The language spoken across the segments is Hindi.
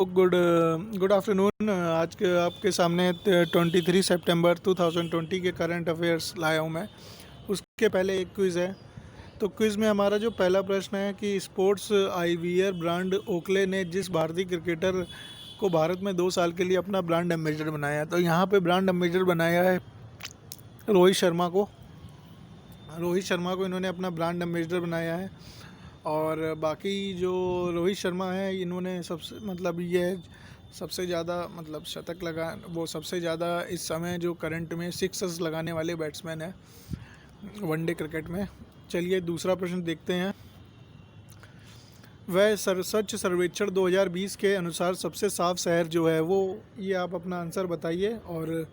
Good afternoon. आज के आपके सामने 23 सितंबर 2020 के करंट अफेयर्स लाया हूँ मैं। उसके पहले एक क्विज़ है। तो क्विज़ में हमारा जो पहला प्रश्न है कि स्पोर्ट्स आईवीआर ब्रांड ओकले ने जिस भारतीय क्रिकेटर को भारत में 2 साल के लिए अपना ब्रांड एम्बेसडर बनाया, तो यहाँ पे ब्रांड एम्बेसडर बनाया है रोहित शर्मा को। इन्होंने अपना ब्रांड एम्बेसडर बनाया है। और बाकी जो रोहित शर्मा है, इन्होंने सबसे ज़्यादा शतक सबसे ज़्यादा इस समय जो करंट में सिक्सर्स लगाने वाले बैट्समैन है वनडे क्रिकेट में। चलिए दूसरा प्रश्न देखते हैं। वह स्वच्छ सर्वेक्षण 2020 के अनुसार सबसे साफ शहर जो है वो, ये आप अपना आंसर बताइए और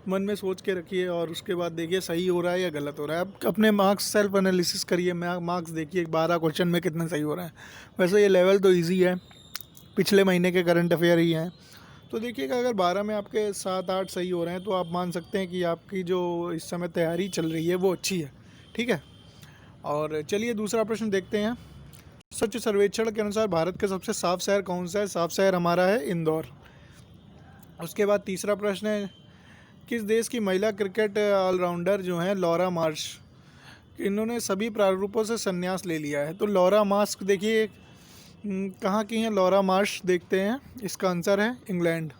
मन में सोच के रखिए और उसके बाद देखिए सही हो रहा है या गलत हो रहा है। आप अपने मार्क्स सेल्फ एनालिसिस करिए, मार्क्स देखिए 12 क्वेश्चन में कितने सही हो रहे हैं। वैसे ये लेवल तो इजी है, पिछले महीने के करंट अफेयर ही हैं। तो देखिएगा, अगर 12 में आपके 7-8 सही हो रहे हैं तो आप मान सकते हैं कि आपकी जो इस समय तैयारी चल रही है वो अच्छी है। ठीक है, और चलिए दूसरा प्रश्न देखते हैं। स्वच्छ सर्वेक्षण के अनुसार भारत का सबसे साफ शहर कौन सा है? साफ शहर हमारा है इंदौर। उसके बाद तीसरा प्रश्न है, किस देश की महिला क्रिकेट ऑलराउंडर जो हैं लॉरा मार्श, इन्होंने सभी प्रारूपों से संन्यास ले लिया है? तो लॉरा मार्श देखिए कहाँ की हैं लॉरा मार्श, देखते हैं। इसका आंसर है इंग्लैंड।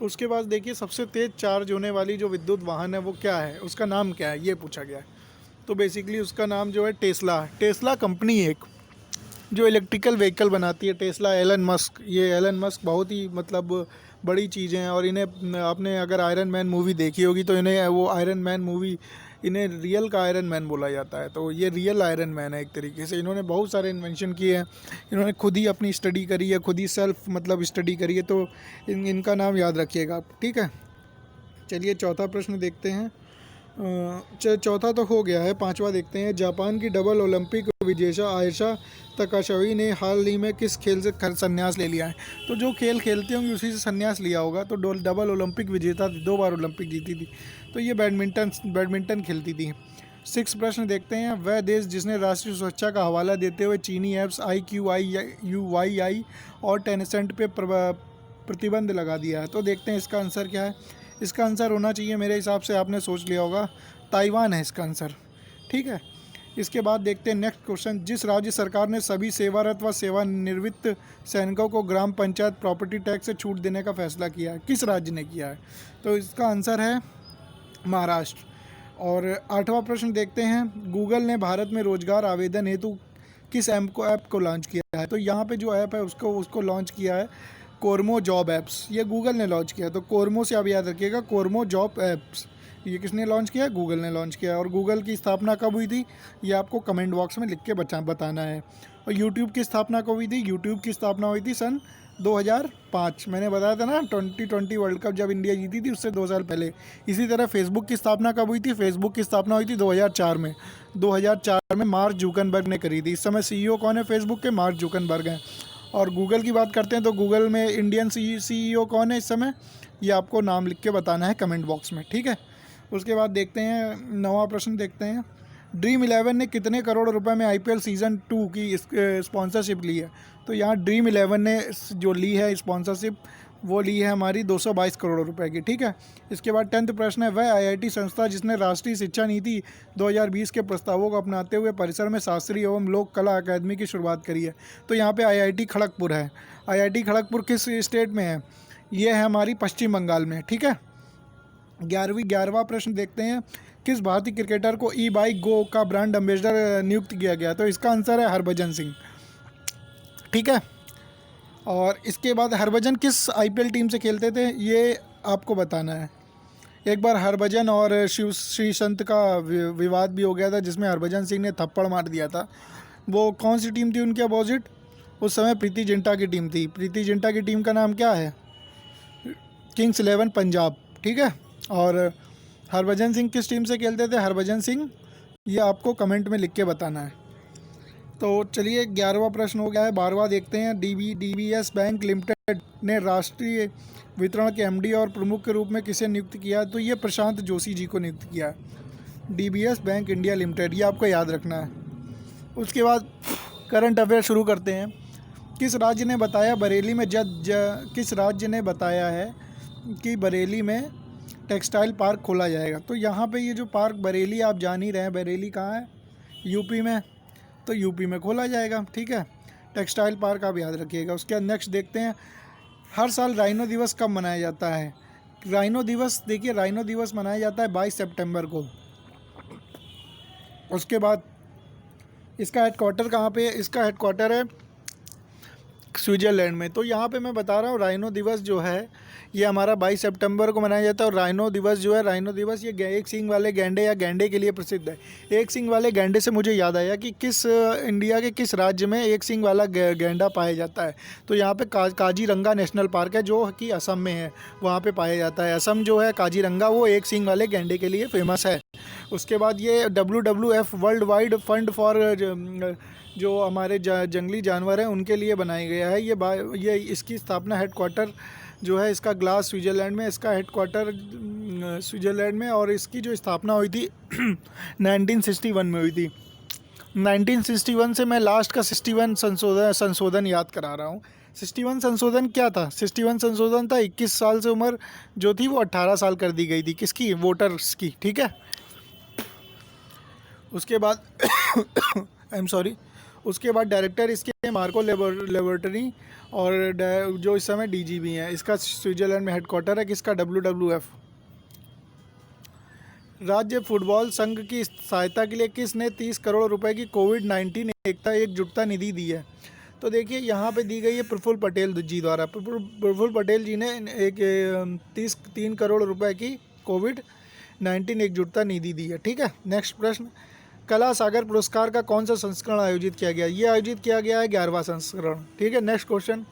उसके बाद देखिए सबसे तेज़ चार्ज होने वाली जो विद्युत वाहन है वो क्या है, उसका नाम क्या है, ये पूछा गया है। तो बेसिकली उसका नाम जो है टेस्ला कंपनी है एक जो इलेक्ट्रिकल व्हीकल बनाती है। टेस्ला, एलन मस्क बहुत ही बड़ी चीज़ें हैं। और इन्हें आपने अगर आयरन मैन मूवी देखी होगी तो इन्हें वो आयरन मैन मूवी, इन्हें रियल का आयरन मैन बोला जाता है। तो ये रियल आयरन मैन है एक तरीके से। इन्होंने बहुत सारे इन्वेंशन किए हैं, इन्होंने खुद ही अपनी स्टडी करी है, खुद ही सेल्फ स्टडी करी है। तो इनका नाम याद रखिएगा आप। ठीक है, चलिए चौथा प्रश्न देखते हैं। चौथा तो हो गया है, पांचवा देखते हैं। जापान की डबल ओलंपिक विजेता आयशा तकाशावी ने हाल ही में किस खेल से संन्यास ले लिया है? तो जो खेल खेलते होंगे उसी से संन्यास लिया होगा। तो डबल ओलंपिक विजेता थी, 2 बार ओलंपिक जीती थी। तो ये बैडमिंटन खेलती थी। 6 प्रश्न देखते हैं। वह देश जिसने राष्ट्रीय सुरक्षा का हवाला देते हुए चीनी ऐप्स IQIUYI और टेंसेंट पे प्रतिबंध लगा दिया है? तो देखते हैं इसका आंसर क्या है। इसका आंसर होना चाहिए, मेरे हिसाब से आपने सोच लिया होगा, ताइवान है इसका आंसर। ठीक है, इसके बाद देखते हैं नेक्स्ट क्वेश्चन। जिस राज्य सरकार ने सभी सेवारत व सेवानिवृत्त सैनिकों को ग्राम पंचायत प्रॉपर्टी टैक्स से छूट देने का फैसला किया है, किस राज्य ने किया है? तो इसका आंसर है महाराष्ट्र। और 8वां प्रश्न देखते हैं। गूगल ने भारत में रोजगार आवेदन हेतु किस ऐप को लॉन्च किया है? तो यहाँ पे जो ऐप है उसको लॉन्च किया है कोरमो जॉब ऐप्स। ये गूगल ने लॉन्च किया, तो कोरमो से आप याद रखिएगा, कोरमो जॉब ऐप्स। ये किसने लॉन्च किया? गूगल ने लॉन्च किया। और गूगल की स्थापना कब हुई थी, ये आपको कमेंट बॉक्स में लिख के बताना है। और यूट्यूब की स्थापना कब हुई थी? यूट्यूब की स्थापना हुई थी सन 2005। मैंने बताया था ना, 2020 वर्ल्ड कप जब इंडिया जीती थी उससे 2 साल पहले। इसी तरह फेसबुक की स्थापना कब हुई थी? फेसबुक की स्थापना हुई थी 2004 में। 2004 में मार्क जुकरबर्ग ने करी थी। इस समय CEO कौन है फेसबुक के? मार्क जुकरबर्ग हैं। और गूगल की बात करते हैं तो गूगल में इंडियन CEO कौन है इस समय, ये आपको नाम लिख के बताना है कमेंट बॉक्स में। ठीक है, उसके बाद देखते हैं 9वां प्रश्न देखते हैं। ड्रीम 11 ने कितने करोड़ रुपए में IPL सीज़न 2 की स्पॉन्सरशिप ली है? तो यहाँ ड्रीम 11 ने जो ली है स्पॉन्सरशिप, वो ली है हमारी 222 करोड़ रुपए की। ठीक है, इसके बाद 10th प्रश्न है। वह IIT संस्था जिसने राष्ट्रीय शिक्षा नीति 2020 के प्रस्तावों को अपनाते हुए परिसर में शास्त्रीय एवं लोक कला अकादमी की शुरुआत करी है? तो यहाँ पे IIT खड़गपुर है। IIT खड़गपुर किस स्टेट में है? ये है हमारी पश्चिम बंगाल में। ठीक है, 11वां प्रश्न देखते हैं। किस भारतीय क्रिकेटर को E-बाइक गो का ब्रांड एम्बेसडर नियुक्त किया गया? तो इसका आंसर है हरभजन सिंह। ठीक है, और इसके बाद हरभजन किस IPL टीम से खेलते थे, ये आपको बताना है। एक बार हरभजन और शिव श्रीसंत का विवाद भी हो गया था, जिसमें हरभजन सिंह ने थप्पड़ मार दिया था। वो कौन सी टीम थी उनके अपोजिट? उस समय प्रीति जिंटा की टीम थी। प्रीति जिंटा की टीम का नाम क्या है? किंग्स 11 पंजाब। ठीक है, और हरभजन सिंह किस टीम से खेलते थे? हरभजन सिंह, ये आपको कमेंट में लिख के बताना है। तो चलिए 11वां प्रश्न हो गया है। 12वां देखते हैं। DBS बैंक लिमिटेड ने राष्ट्रीय वितरण के MD और प्रमुख के रूप में किसे नियुक्त किया? तो ये प्रशांत जोशी जी को नियुक्त किया है। DBS बैंक इंडिया लिमिटेड, ये आपको याद रखना है। उसके बाद करंट अफेयर शुरू करते हैं। किस राज्य ने बताया बरेली में किस राज्य ने बताया है कि बरेली में टेक्सटाइल पार्क खोला जाएगा? तो यहाँ पे ये जो पार्क बरेली, आप जान ही रहे हैं बरेली कहाँ है, यूपी में, तो यूपी में खोला जाएगा, ठीक है। टेक्सटाइल पार्क आप याद रखिएगा। उसके बाद नेक्स्ट देखते हैं, हर साल राइनो दिवस कब मनाया जाता है? राइनो दिवस, देखिए राइनो दिवस मनाया जाता है 22 सितंबर को। उसके बाद इसका हेडक्वार्टर कहाँ पे है? इसका हेडक्वार्टर है स्विट्ज़रलैंड में। तो यहाँ पे मैं बता रहा हूँ राइनो दिवस जो है ये हमारा 22 सितंबर को मनाया जाता है। और राइनो दिवस जो है, राइनो दिवस ये एक सींग वाले गैंडे या गैंडे के लिए प्रसिद्ध है। एक सींग वाले गैंडे से मुझे याद आया कि किस इंडिया के किस राज्य में एक सींग वाला गैंडा पाया जाता है? तो यहाँ पे काजीरंगा नेशनल पार्क है जो कि असम में है, वहाँ पे पाया जाता है। असम जो है काजीरंगा, वो एक सींग वाले गैंडे के लिए फेमस है। उसके बाद ये WWF world wide fund for जो हमारे जंगली जानवर हैं उनके लिए बनाया गया है। ये इसकी स्थापना हेडक्वार्टर जो है इसका ग्लास स्विट्ज़रलैंड में, इसका हेडक्वार्टर स्विट्ज़रलैंड में, और इसकी जो स्थापना हुई थी 1961 में हुई थी। 1961 से मैं लास्ट का 61 संशोधन याद करा रहा हूँ। 61 संशोधन क्या था? 61 संशोधन था 21 साल से उम्र जो थी वो 18 साल कर दी गई थी। किसकी? वोटर्स की, ठीक है। उसके बाद आई एम सॉरी, उसके बाद डायरेक्टर इसके मार्को लेबोरेटरी, और जो इस समय DG भी हैं। इसका स्विट्ज़रलैंड में हेडक्वार्टर है। किसका? WWF। राज्य फुटबॉल संघ की सहायता के लिए किसने 30 करोड़ रुपए की कोविड-19 एकजुटता निधि दी है? तो देखिए यहाँ पे दी गई है प्रफुल्ल पटेल जी द्वारा। प्रफुल्ल पटेल जी ने एक 3 करोड़ रुपए की कोविड-19 एकजुटता निधि दी है, ठीक है। नेक्स्ट प्रश्न, कला सागर पुरस्कार का कौन सा संस्करण आयोजित किया गया? ये आयोजित किया गया है 11वां संस्करण, ठीक है। नेक्स्ट क्वेश्चन,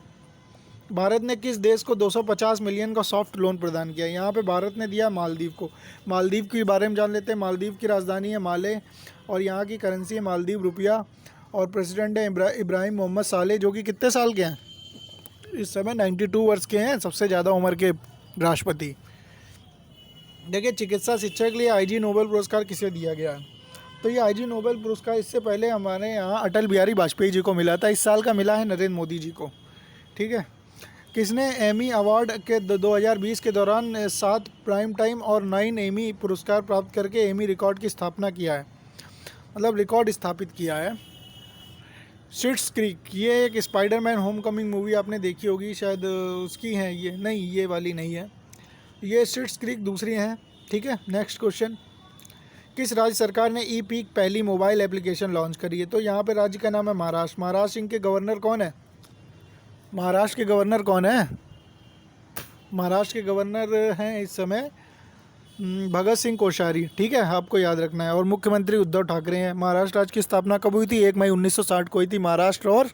भारत ने किस देश को 250 मिलियन का सॉफ्ट लोन प्रदान किया? यहाँ पे भारत ने दिया मालदीव को। मालदीव के बारे में जान लेते हैं। मालदीव की राजधानी है माले, और यहाँ की करेंसी है मालदीव रुपया, और प्रेसिडेंट है इब्राहिम मोहम्मद सालेह, जो कि कितने साल के हैं इस समय? 92 वर्ष के हैं, सबसे ज़्यादा उम्र के राष्ट्रपति। देखिए चिकित्सा शिक्षा के लिए IG नोबेल पुरस्कार किसे दिया गया है? तो ये IG नोबेल पुरस्कार इससे पहले हमारे यहाँ अटल बिहारी वाजपेयी जी को मिला था, इस साल का मिला है नरेंद्र मोदी जी को, ठीक है। किसने एमी अवार्ड के 2020 के दौरान 7 प्राइम टाइम और 9 एमी पुरस्कार प्राप्त करके एमी रिकॉर्ड की स्थापना किया है, मतलब रिकॉर्ड स्थापित किया है? शिट्स क्रीक, ये एक स्पाइडरमैन होमकमिंग मूवी आपने देखी होगी शायद, उसकी है ये, नहीं ये वाली नहीं है, ये शिट्स क्रीक दूसरी हैं, ठीक है। नेक्स्ट क्वेश्चन, किस राज्य सरकार ने ई-पीक पहली मोबाइल एप्लीकेशन लॉन्च करी है? तो यहाँ पे राज्य का नाम है महाराष्ट्र। महाराष्ट्र के गवर्नर कौन है? महाराष्ट्र के गवर्नर कौन है? महाराष्ट्र के गवर्नर हैं इस समय भगत सिंह कोश्यारी, ठीक है, आपको याद रखना है। और मुख्यमंत्री उद्धव ठाकरे हैं। महाराष्ट्र राज्य की स्थापना कब हुई थी? 1 मई 1960 को हुई थी। महाराष्ट्र और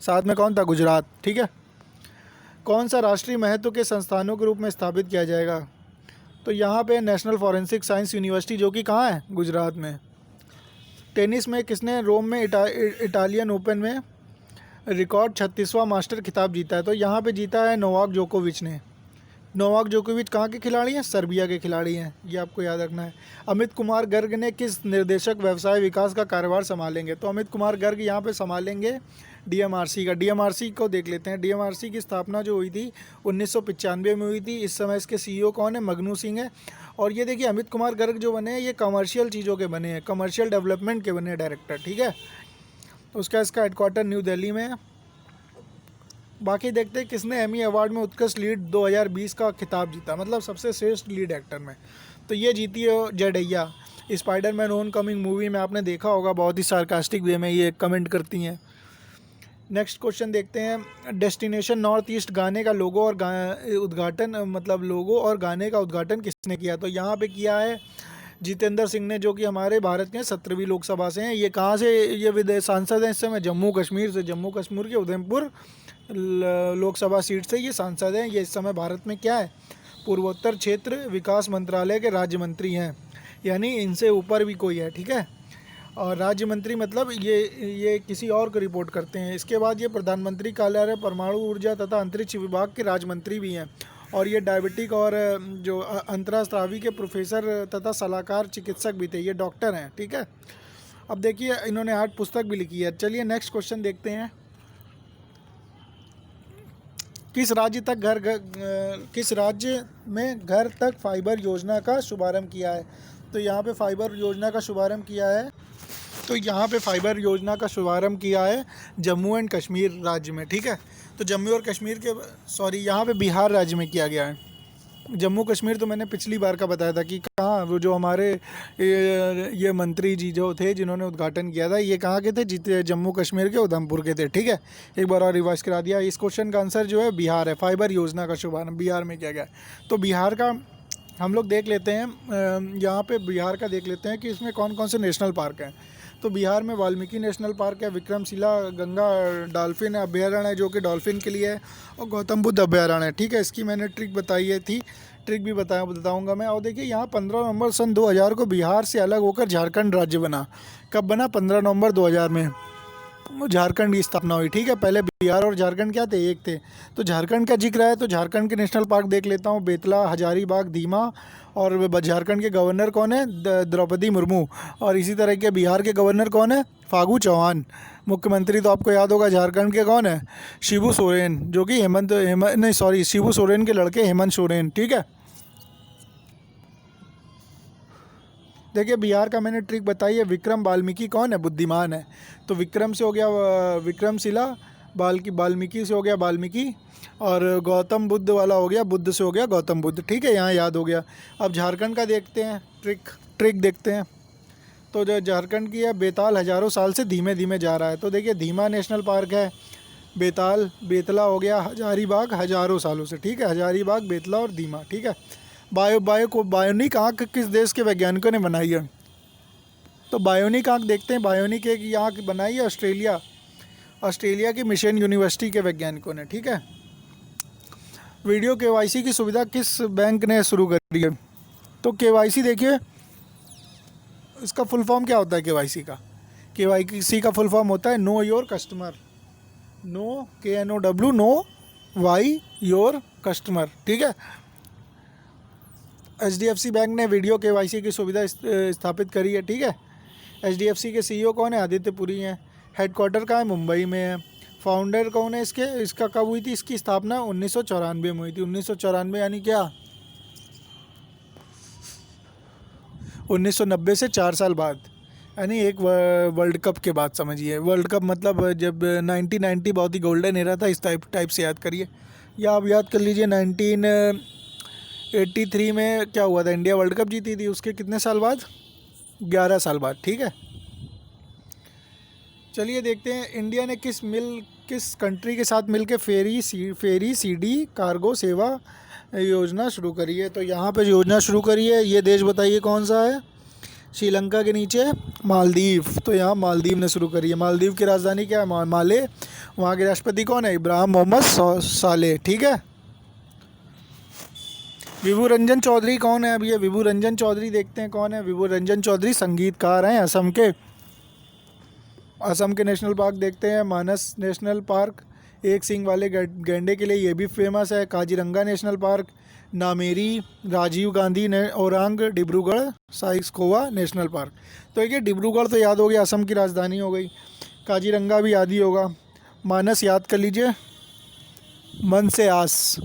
साथ में कौन था? गुजरात, ठीक है। कौन सा राष्ट्रीय महत्व के संस्थानों के रूप में स्थापित किया जाएगा? तो यहाँ पे नेशनल फॉरेंसिक साइंस यूनिवर्सिटी, जो कि कहाँ है? गुजरात में। टेनिस में किसने रोम में इटालियन ओपन में रिकॉर्ड 36वां मास्टर खिताब जीता है? तो यहाँ पे जीता है नोवाक जोकोविच ने। नोवाक जोकोविच कहाँ के खिलाड़ी हैं? सर्बिया के खिलाड़ी हैं, ये आपको याद रखना है। अमित कुमार गर्ग ने किस निर्देशक व्यवसाय विकास का कार्यभार संभालेंगे? तो अमित कुमार गर्ग यहाँ पे संभालेंगे DMRC का। DMRC को देख लेते हैं। DMRC की स्थापना जो हुई थी 1995 में हुई थी। इस समय इसके CEO कौन है? मगनू सिंह है। और ये देखिए अमित कुमार गर्ग जो बने हैं ये कमर्शियल चीज़ों के बने हैं, कमर्शियल डेवलपमेंट के बने डायरेक्टर, ठीक है। उसका इसका हेडक्वार्टर न्यू दिल्ली में है। बाकी देखते हैं किसने एमी अवार्ड में उत्कृष्ट लीड 2020 का खिताब जीता, मतलब सबसे श्रेष्ठ लीड एक्टर में। तो ये जीती है जडेजा। स्पाइडरमैन होमकमिंग मूवी में आपने देखा होगा, बहुत ही सार्कास्टिक वे में ये कमेंट करती हैं। नेक्स्ट क्वेश्चन देखते हैं, डेस्टिनेशन नॉर्थ ईस्ट गाने का लोगो और उद्घाटन, मतलब लोगो और गाने का उद्घाटन किसने किया? तो यहाँ पे किया है जितेंद्र सिंह ने, जो कि हमारे भारत के 17वीं लोकसभा से हैं। ये कहाँ से ये विदेश सांसद हैं इस समय? जम्मू कश्मीर से। जम्मू कश्मीर के उधमपुर लोकसभा सीट से ये सांसद हैं। ये इस समय भारत में क्या है? पूर्वोत्तर क्षेत्र विकास मंत्रालय के राज्य मंत्री हैं, यानी इनसे ऊपर भी कोई है, ठीक है। और राज्य मंत्री मतलब ये किसी और को रिपोर्ट करते हैं। इसके बाद ये प्रधानमंत्री कार्यालय परमाणु ऊर्जा तथा अंतरिक्ष विभाग के राज्य मंत्री भी हैं। और ये डायबिटिक और जो अंतरस्रावी के प्रोफेसर तथा सलाहकार चिकित्सक भी थे, ये डॉक्टर हैं, ठीक है। अब देखिए इन्होंने 8 पुस्तक भी लिखी है। चलिए नेक्स्ट क्वेश्चन देखते हैं। किस राज्य में घर तक फाइबर योजना का शुभारंभ किया है? तो यहाँ पे फाइबर योजना का शुभारंभ किया है, तो यहाँ पे फाइबर योजना का शुभारंभ किया है जम्मू एंड कश्मीर राज्य में, ठीक है। तो जम्मू और कश्मीर के यहाँ पे बिहार राज्य में किया गया है। जम्मू कश्मीर तो मैंने पिछली बार का बताया था कि कहाँ, वो जो हमारे ये मंत्री जी जो थे जिन्होंने उद्घाटन किया था, ये कहाँ के थे? जीते जम्मू कश्मीर के उधमपुर के थे, ठीक है। एक बार और रिवाइज करा दिया। इस क्वेश्चन का आंसर जो है बिहार है। फाइबर योजना का शुभारंभ बिहार में किया गया है। तो बिहार का हम लोग देख लेते हैं, यहाँ पे बिहार का देख लेते हैं कि इसमें कौन कौन से नेशनल पार्क हैं। तो बिहार में वाल्मीकि नेशनल पार्क है, विक्रमशिला गंगा डॉल्फिन अभ्यारण्य है जो कि डॉल्फिन के लिए है, और गौतम बुद्ध अभ्यारण्य है, ठीक है। इसकी मैंने ट्रिक बताई थी, ट्रिक भी बताऊंगा मैं। और देखिए यहाँ 15 नवंबर सन 2000 को बिहार से अलग होकर झारखंड राज्य बना। कब बना? 15 नवंबर 2000 में झारखंड की स्थापना हुई, ठीक है। पहले बिहार और झारखंड क्या थे? एक थे। तो झारखंड का जिक्र है तो झारखंड के नेशनल पार्क देख लेता हूँ, बेतला, हजारीबाग, धीमा। और झारखंड के गवर्नर कौन है? द्रौपदी मुर्मू। और इसी तरह के बिहार के गवर्नर कौन है? फागू चौहान। मुख्यमंत्री तो आपको याद होगा झारखंड के कौन है? शिबू सोरेन, जो कि शिबू सोरेन के लड़के हेमंत सोरेन, ठीक है। देखिए बिहार का मैंने ट्रिक बताई है। विक्रम वाल्मीकि कौन है? बुद्धिमान है। तो विक्रम से हो गया विक्रमशिला, वाल्मीकि से हो गया वाल्मीकि, और गौतम बुद्ध वाला हो गया, बुद्ध से हो गया गौतम बुद्ध, ठीक है। यहाँ याद हो गया। अब झारखंड का देखते हैं, ट्रिक देखते हैं। तो जो झारखंड की है, बेताल हज़ारों साल से धीमे धीमे जा रहा है। तो देखिए धीमा नेशनल पार्क है, बेतला हो गया, हजारीबाग हज़ारों सालों से, ठीक है। हजारीबाग, बेतला और धीमा, ठीक है। बायोनिक आँख किस देश के वैज्ञानिकों ने बनाई है? तो बायोनिक आँख देखते हैं। बायोनिक एक आँख बनाई है ऑस्ट्रेलिया की मिशन यूनिवर्सिटी के वैज्ञानिकों ने, ठीक है। वीडियो केवाईसी की सुविधा किस बैंक ने शुरू करी है? तो केवाईसी देखिए, इसका फुल फॉर्म क्या होता है केवाईसी का? केवाईसी का फुल फॉर्म होता है know your customer. Know, KNOW, know Y your customer, ठीक है। HDFC बैंक ने वीडियो केवाईसी की सुविधा स्थापित करी है, ठीक है। HDFC के CEO कौन है? आदित्य पुरी हैं। हेडक्वार्टर कहाँ है? मुंबई में है। फाउंडर कौन है इसका कब हुई थी? इसकी स्थापना 1994 में हुई थी। 1994 यानी क्या? 1990 से 4 साल बाद, यानी एक वर्ल्ड कप के बाद, समझिए। वर्ल्ड कप मतलब जब 1990 बहुत ही गोल्डन एरा था, इस टाइप से याद करिए। या आप याद कर लीजिए 1983 में क्या हुआ था? इंडिया वर्ल्ड कप जीती थी। उसके कितने साल बाद? 11 साल बाद, ठीक है। चलिए देखते हैं, इंडिया ने किस कंट्री के साथ मिलकर फेरी सीडी कार्गो सेवा योजना शुरू करी है? तो यहाँ पे योजना शुरू करी है, ये देश बताइए कौन सा है? श्रीलंका के नीचे मालदीव। तो यहाँ मालदीव ने शुरू करी है। मालदीव की राजधानी क्या है? माले। वहाँ के राष्ट्रपति कौन है? इब्राहिम मोहम्मद सालेह, ठीक है। विभू रंजन चौधरी कौन है? अब ये विभू रंजन चौधरी देखते हैं कौन है। विभू रंजन चौधरी संगीतकार हैं, असम के नेशनल पार्क देखते हैं। मानस नेशनल पार्क एक सींग वाले गैंडे के लिए, ये भी फेमस है। Kaziranga national park, Nameri, Rajiv Gandhi Orang, Dibrugarh Saikhowa national park. तो ये डिब्रूगढ़ तो याद हो गया, असम की राजधानी हो गई। काजीरंगा भी याद ही होगा। मानस याद कर लीजिए, मन से आस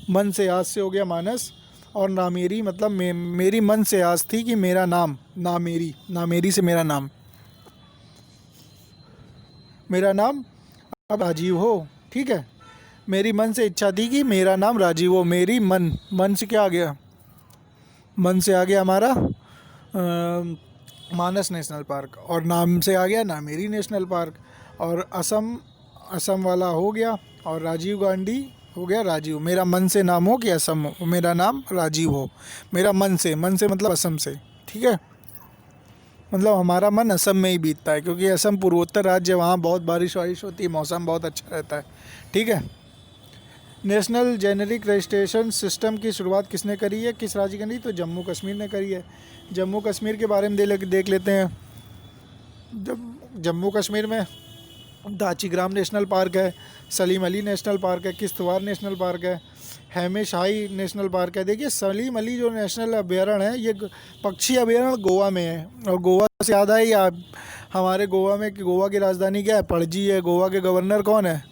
से हो गया मानस। और नामेरी मतलब मेरी मन से आस थी कि मेरा नाम नामेरी से मेरा नाम अब राजीव हो, ठीक है। मेरी मन से इच्छा थी कि मेरा नाम राजीव हो। मेरी मन से क्या आ गया? मन से आ गया हमारा मानस नेशनल पार्क, और नाम से आ गया नामेरी नेशनल पार्क। और असम वाला हो गया, और राजीव गांधी हो गया राजीव। मेरा मन से नाम हो कि असम हो, मेरा नाम राजीव हो। मेरा मन से मतलब असम से, ठीक है। मतलब हमारा मन असम में ही बीतता है, क्योंकि असम पूर्वोत्तर राज्य, वहाँ बहुत बारिश होती है, मौसम बहुत अच्छा रहता है, ठीक है। नेशनल जेनेरिक रजिस्ट्रेशन सिस्टम की शुरुआत किसने करी है? किस राज्य ने? तो जम्मू कश्मीर ने करी है। जम्मू कश्मीर के बारे में देख लेते हैं। जम्मू कश्मीर में दाचीग्राम नेशनल पार्क है, सलीम अली नेशनल पार्क है, किश्तवाड़ नेशनल पार्क है, हेमेशाही नेशनल पार्क है। देखिए सलीम अली जो नेशनल अभ्यारण्य है, ये पक्षी अभ्यारण्य गोवा में है। और गोवा से याद है, या हमारे गोवा की राजधानी क्या है? पणजी है। गोवा के गवर्नर कौन है?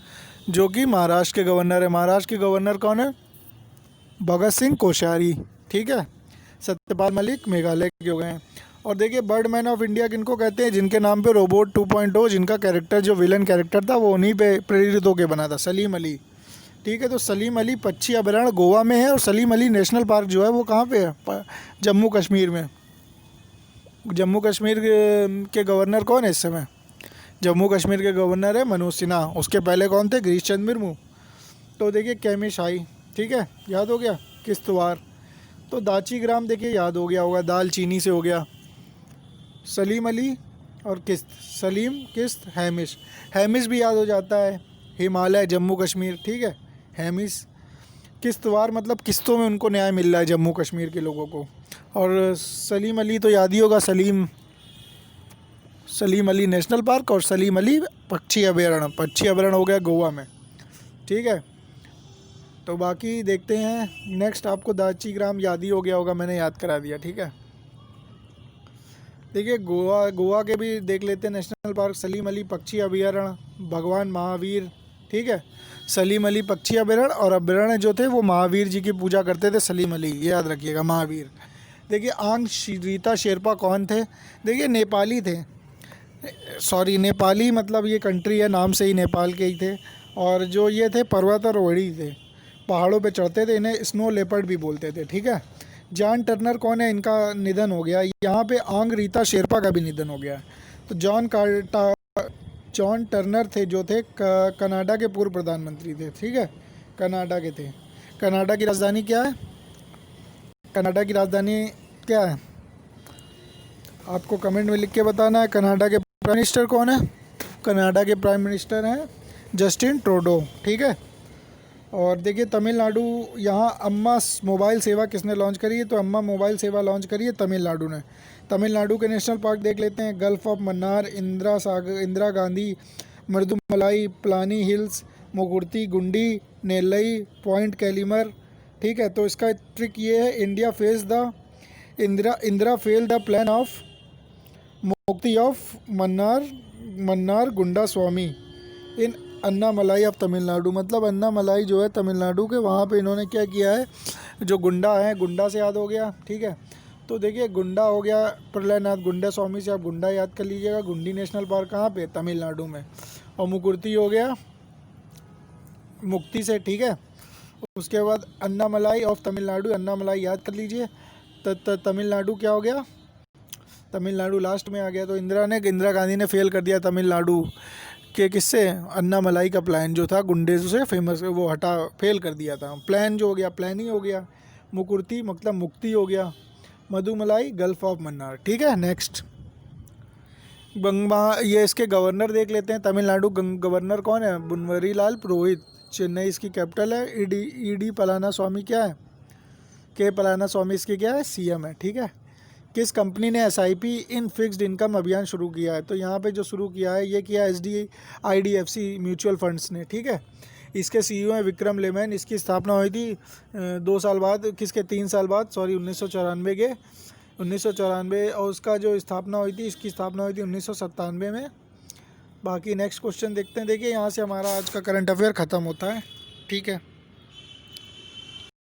जो कि महाराष्ट्र के गवर्नर है। महाराष्ट्र के गवर्नर कौन है? भगत सिंह कोश्यारी, ठीक है। सत्यपाल मलिक मेघालय के हो गए हैं। और देखिए बर्ड मैन ऑफ इंडिया किनको कहते हैं? जिनके नाम पे रोबोट 2.0 जिनका कैरेक्टर जो विलन कैरेक्टर था वो उन्हीं पे प्रेरित होकर बना था, सलीम अली, ठीक है। तो सलीम अली पक्षी अभयारण्य गोवा में है और सलीम अली नेशनल पार्क जो है वो कहाँ पे है? जम्मू कश्मीर में। जम्मू कश्मीर के गवर्नर कौन है इस समय? जम्मू कश्मीर के गवर्नर है मनोज सिन्हा। उसके पहले कौन थे? गिरीश चंद्र मुर्मू। तो देखिए कैमिश आई, ठीक है, याद हो गया। किश्तवाड़, तो दाची ग्राम देखिए याद हो गया होगा, दाल चीनी से हो गया। सलीम अली और किस्त, सलीम किस्त हैमिश, हैमिश भी याद हो जाता है। हिमालय जम्मू कश्मीर, ठीक है, हैमिश। किश्तवाड़ मतलब किस्तों में उनको न्याय मिल रहा है जम्मू कश्मीर के लोगों को। और सलीम अली तो याद ही होगा, सलीम अली नेशनल पार्क और सलीम अली पक्षी अभयारण्य। पक्षी अभयारण्य हो गया गोवा में, ठीक है। तो बाकी देखते हैं नेक्स्ट। आपको दाची ग्राम याद ही हो गया होगा, मैंने याद करा दिया, ठीक है। देखिए गोवा के भी देख लेते हैं नेशनल पार्क। सलीम अली पक्षी अभयारण्य, भगवान महावीर, ठीक है। सलीम अली पक्षी अभयारण्य और अभयारण्य जो थे वो महावीर जी की पूजा करते थे, सलीम अली, ये याद रखिएगा, महावीर। देखिए आंग रीता शेरपा कौन थे? देखिए नेपाली थे, सॉरी नेपाली मतलब ये कंट्री है, नाम से ही नेपाल के ही थे। और जो ये थे पर्वतारोही थे, पहाड़ों पे चढ़ते थे, इन्हें स्नो लेपर्ड भी बोलते थे, ठीक है। जॉन टर्नर कौन है? इनका निधन हो गया। यहाँ पे आंग रीता शेरपा का भी निधन हो गया। तो जॉन टर्नर थे जो थे कनाडा के पूर्व प्रधानमंत्री थे, ठीक है, कनाडा के थे। कनाडा की राजधानी क्या है? कनाडा की राजधानी क्या है? आपको कमेंट में लिख के बताना है। कनाडा के प्राइम मिनिस्टर कौन है? कनाडा के प्राइम मिनिस्टर हैं जस्टिन ट्रूडो, ठीक है। और देखिए तमिलनाडु, यहाँ अम्मा मोबाइल सेवा किसने लॉन्च करी है? तो अम्मा मोबाइल सेवा लॉन्च करी है तमिलनाडु ने। तमिलनाडु के नेशनल पार्क देख लेते हैं। Gulf of Mannar, Indira Gandhi, Mudumalai, Palani hills, Mukurthi, Guindy, Nellai, point Calimere, ठीक है। तो इसका ट्रिक ये है, Indira fail the plan of मुक्ति ऑफ मन्नार गुंडा स्वामी इन अन्नामलाई ऑफ तमिलनाडु। मतलब अन्नामलाई जो है तमिलनाडु के, वहाँ पे इन्होंने क्या किया है, जो गुंडा है, गुंडा से याद हो गया, ठीक है। तो देखिए गुंडा हो गया प्रलयनाथ गुंडा स्वामी से, आप गुंडा याद कर लीजिएगा। गुंडी नेशनल पार्क कहाँ पे? तमिलनाडु में। और मुकुर्ती हो गया मुक्ति से, ठीक है। उसके बाद अन्नामलाई ऑफ तमिलनाडु, अन्नामलाई याद कर लीजिए। तमिलनाडु क्या हो गया? तमिलनाडु लास्ट में आ गया। तो इंदिरा गांधी ने फेल कर दिया तमिलनाडु के किससे? अन्नामलाई का प्लान जो था गुंडे से फेमस, वो फेल कर दिया था। प्लान जो हो गया, प्लान ही हो गया। मुकुर्ती मतलब मुक्ति हो गया। मधुमलाई गल्फ ऑफ मन्नार, ठीक है। नेक्स्ट ये इसके गवर्नर देख लेते हैं। तमिलनाडु गवर्नर कौन है? बनवारीलाल पुरोहित। चेन्नई इसकी कैपिटल है। ईडी पलाना स्वामी क्या है? के पलाना स्वामी इसकी क्या है? सीएम है, ठीक है। किस कंपनी ने SIP इन फिक्स्ड इनकम अभियान शुरू किया है? तो यहाँ पे जो शुरू किया है ये किया IDFC म्यूचुअल फंड्स ने, ठीक है। इसके CEO हैं विक्रम लेमैन। इसकी स्थापना हुई थी 2 साल बाद, किसके 3 साल बाद, सॉरी 1994 के, 1994। और उसका जो स्थापना हुई थी, इसकी स्थापना हुई थी 1997 में। बाकी नेक्स्ट क्वेश्चन देखते हैं। देखिए यहाँ से हमारा आज का करंट अफेयर ख़त्म होता है, ठीक है।